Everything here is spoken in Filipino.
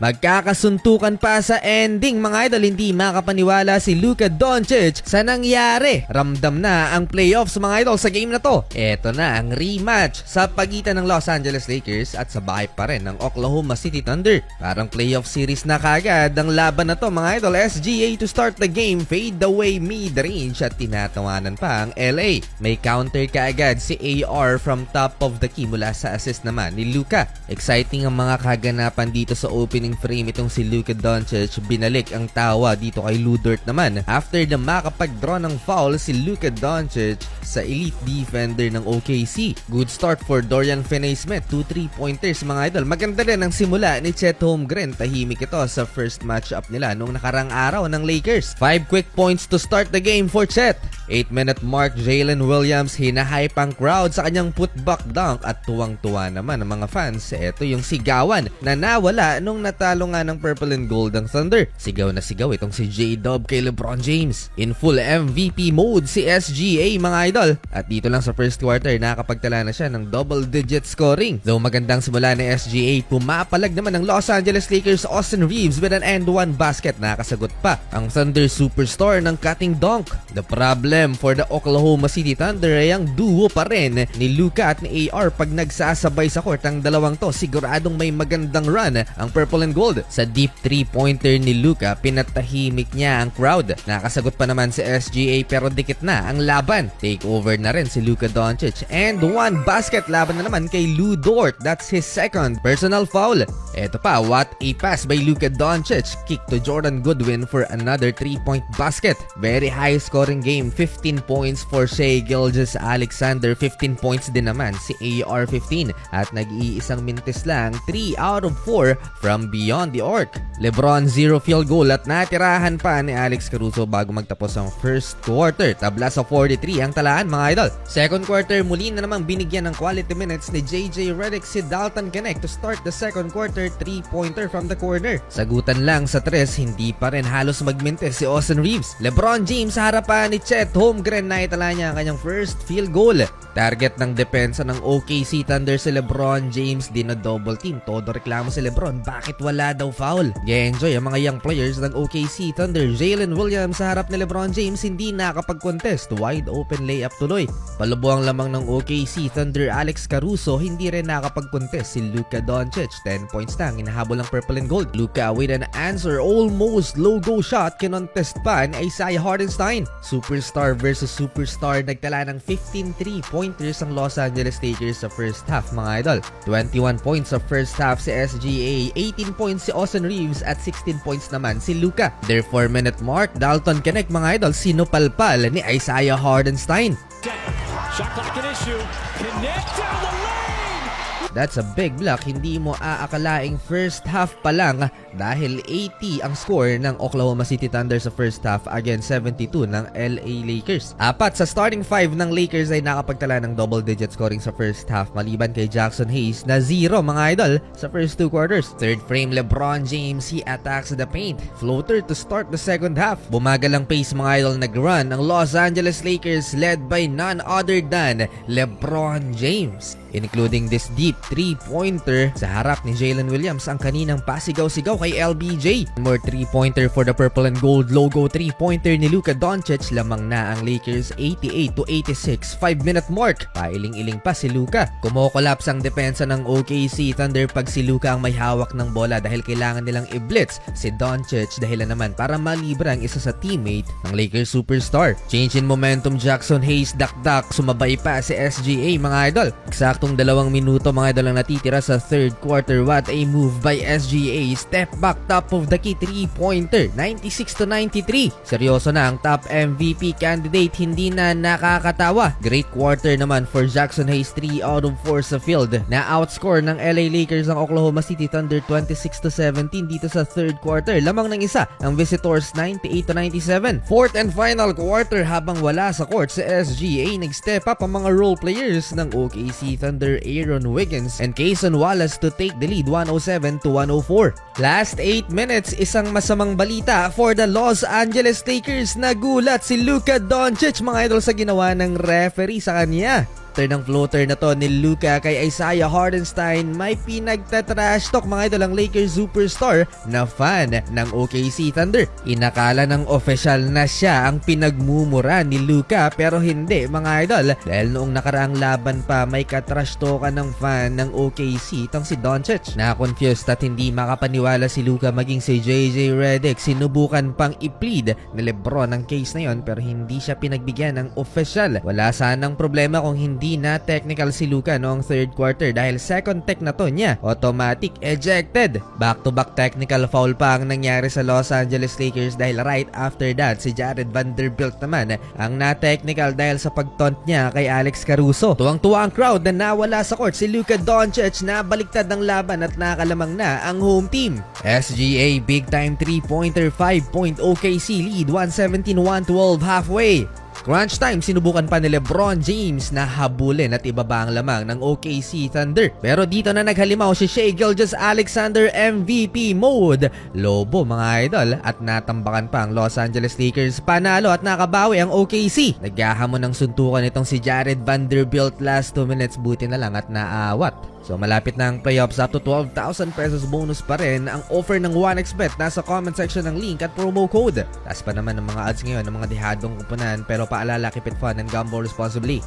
Magkakasuntukan pa sa ending mga idol, hindi makapaniwala si Luka Doncic sa nangyari. Ramdam na ang playoffs mga idol sa game na to. Eto na ang rematch sa pagitan ng Los Angeles Lakers at sa bahay pa rin ng Oklahoma City Thunder. Parang playoff series na kagad ang laban na to mga idol. SGA to start the game, fade away mid-range at tinatawanan pa ang LA. May counter kaagad si AR from top of the key mula sa assist naman ni Luka. Exciting ang mga kaganapan dito sa opening frame itong si Luka Doncic. Binalik ang tawa dito kay Lu Dort naman after na makapag-draw ng foul si Luka Doncic sa elite defender ng OKC. Good start for Dorian Finney-Smith, 2 3-pointers mga idol. Maganda rin ang simula ni Chet Holmgren. Tahimik ito sa first matchup nila nung nakarang araw ng Lakers. 5 quick points to start the game for Chet. 8-minute mark, Jalen Williams hinahype ang crowd sa kanyang putback dunk at tuwang-tuwa naman ang mga fans. Ito yung sigawan na nawala nung natalo nga ng purple and gold ang Thunder. Sigaw na sigaw itong si J-Dub kay LeBron James. In full MVP mode si SGA mga idol. At dito lang sa first quarter nakapagtala na siya ng double-digit scoring. Though magandang simula ni SGA, pumapalag naman ng Los Angeles Lakers Austin Reeves with an and-one basket. Nakasagot pa ang Thunder superstar ng cutting dunk. The problem for the Oklahoma City Thunder ay ang duo pa rin ni Luka at ni AR. Pag nagsasabay sa court ang dalawang to, siguradong may magandang run ang purple and gold. Sa deep 3-pointer ni Luka, pinatahimik niya ang crowd. Nakasagot pa naman si SGA pero dikit na ang laban. Take over na rin si Luka Doncic and one basket laban na naman kay Lu Dort. That's his second personal foul. Eto pa, what a pass by Luka Doncic. Kick to Jordan Goodwin for another 3-point basket. Very high scoring game. 15 points for Shai Gilgeous-Alexander. 15 points din naman si AR 15 at nag-iisang minutes lang 3 out of 4 from beyond the arc. LeBron 0 field goal at natirahan pa ni Alex Caruso bago magtapos ang first quarter. Tabla sa 43 ang talaan mga idol. Second quarter muli na namang binigyan ng quality minutes ni JJ Redick si Dalton Knecht to start the second quarter. 3-pointer from the corner. Sagutan lang sa 3, hindi pa rin halos magmintes si Austin Reeves. LeBron James sa harapan ni Chet Holmgren na itala niya ang kanyang first field goal. Target ng depensa ng OKC Thunder si LeBron James, dino-double team. Todo reklamo si LeBron, bakit wala daw foul? Enjoy ang mga young players ng OKC Thunder. Jalen Williams sa harap ni LeBron James hindi nakapag-contest. Wide open layup tuloy. Palubo ang lamang ng OKC Thunder. Alex Caruso hindi rin nakapag-contest. Si Luka Doncic 10 points lang, hinahabol ng purple and gold. Luka with an answer, almost logo shot, kinontest pa ni Isaiah Hartenstein. Superstar versus superstar, nagtala ng 15 3-pointers ang Los Angeles Lakers sa first half mga idol. 21 points sa first half si SGA, 18 points si Austin Reeves at 16 points naman si Luka. Their 4-minute mark, Dalton Knecht mga idol, sinupalpal ni Isaiah Hartenstein. Shot clock an issue. Connect down the lane. That's a big block. Hindi mo aakalaing first half pa lang dahil 80 ang score ng Oklahoma City Thunder sa first half against 72 ng LA Lakers. Apat sa starting 5 ng Lakers ay nakapagtala ng double-digit scoring sa first half maliban kay Jackson Hayes na 0 mga idol sa first 2 quarters. Third frame, LeBron James, he attacks the paint. Floater to start the second half. Bumagal ang pace mga idol, nag-run ang Los Angeles Lakers led by none other than LeBron James. Including this deep 3-pointer sa harap ni Jalen Williams, ang kaninang pasigaw-sigaw kay LBJ. More 3-pointer for the purple and gold logo 3-pointer ni Luka Doncic. Lamang na ang Lakers 88-86. 5-minute mark. Pailing-iling pa si Luka. Kumokolaps ang depensa ng OKC Thunder pag si Luka ang may hawak ng bola dahil kailangan nilang i-blitz si Doncic dahilan naman para malibra ang isa sa teammate ng Lakers superstar. Change in momentum, Jackson Hayes dakdak. Sumabay pa si SGA mga idol. Saktong 2 minuto mga idol ang natitira sa third quarter. What a move by SGA. Step back, top of the key 3-pointer. 96-93. Seryoso na ang top MVP candidate. Hindi na nakakatawa. Great quarter naman for Jackson Hayes. 3 out of 4 sa field. Na outscore ng LA Lakers ang Oklahoma City Thunder 26-17 dito sa third quarter. Lamang ng isa ang visitors 98-97. Fourth and final quarter habang wala sa court si SGA, nag-step up ang mga role players ng OKC Thunder, Aaron Wiggins and Cason Wallace to take the lead 107-104. Last 8 minutes, isang masamang balita for the Los Angeles Lakers. Nagulat si Luka Doncic mga idol sa ginawa ng referee sa kanya. After ng floater na to ni Luka kay Isaiah Hartenstein, may pinagtatrash talk mga idol ang Lakers superstar na fan ng OKC Thunder. Inakala ng official na siya ang pinagmumura ni Luka pero hindi mga idol, dahil noong nakaraang laban pa may katrash talkan ng fan ng OKC itong si Doncic. Na-confused at hindi makapaniwala si Luka maging si JJ Redick. Sinubukan pang i-plead ni LeBron ang case na yon pero hindi siya pinagbigyan ng official. Wala sanang problema kung hindi na technical si Luka noong third quarter dahil second tech na to niya, automatic ejected. Back-to-back technical foul pa ang nangyari sa Los Angeles Lakers dahil right after that si Jared Vanderbilt naman ang na-technical dahil sa pagtaunt niya kay Alex Caruso. Tuwang-tuwa ang crowd na nawala sa court si Luka Doncic na baliktad ng laban at nakalamang na ang home team. SGA big time 3-pointer 5-point OKC lead 117-112 halfway. Crunch time, sinubukan pa ni LeBron James na habulin at ibaba ang lamang ng OKC Thunder. Pero dito na naghalimaw si Shai Gilgeous-Alexander MVP mode. Lobo mga idol at natambakan pa ang Los Angeles Lakers. Panalo at nakabawi ang OKC. Naghahamon ng suntukan itong si Jared Vanderbilt last 2 minutes, buti na lang at naawat. So malapit na ang playoffs, up to 12,000 pesos bonus pa rin ang offer ng 1xBet. Nasa comment section ng link at promo code. Taas pa naman ng mga odds ngayon ng mga dehadong kupunan, pero paalala, keep it fun and gamble responsibly.